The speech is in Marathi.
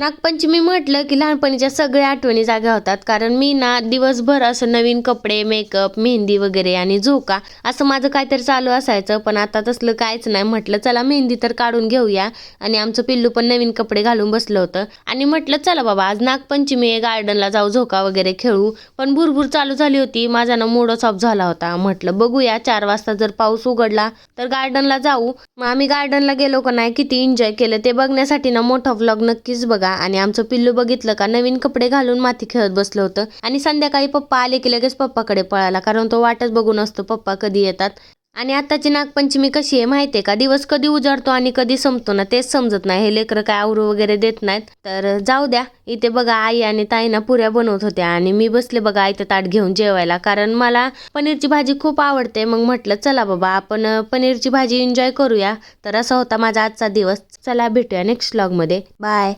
नागपंचमी म्हटलं की लहानपणीच्या सगळ्या आठवणी जाग्या होतात. कारण मी ना दिवसभर असं नवीन कपडे, मेकअप, मेहंदी वगैरे आणि झोका असं माझं काहीतरी चालू असायचं. पण आता तसलं काहीच नाही. म्हटलं चला मेहंदी तर काढून घेऊया आणि आमचं पिल्लू पण नवीन कपडे घालून बसलं होतं आणि म्हटलं चला बाबा आज नागपंचमी आहे, गार्डनला जाऊ, झोका वगैरे खेळू. पण भुरभुर चालू झाली होती. माझा ना मूडच ऑफ झाला होता. म्हटलं बघूया 4 वाजता जर पाऊस उघडला तर गार्डनला जाऊ. मग आम्ही गार्डनला गेलो का नाही, किती एन्जॉय केलं ते बघण्यासाठी ना मोठा व्लॉग नक्कीच बघा. आणि आमचं पिल्लू बघितलं का नवीन कपडे घालून माती खेळत बसलं होतं आणि संध्याकाळी पप्पा आले की लगेच पप्पाकडे पळाला, कारण तो वाटच बघून असतो पप्पा कधी येतात. आणि आताची नागपंचमी कशी आहे माहितीये का, दिवस कधी उजाडतो आणि कधी संपतो ना तेच समजत नाही. हे लेकरं काय आवरू वगैरे देत नाहीत. तर जाऊ द्या. इथे बघा आई आणि ताईना पुऱ्या बनवत होत्या आणि मी बसले बघा इथे ताट घेऊन जेवायला, कारण मला पनीरची भाजी खूप आवडते. मग म्हटलं चला बाबा आपण पनीरची भाजी एन्जॉय करूया. तर असा होता माझा आजचा दिवस. चला भेटूया नेक्स्ट व्लॉग मध्ये. बाय.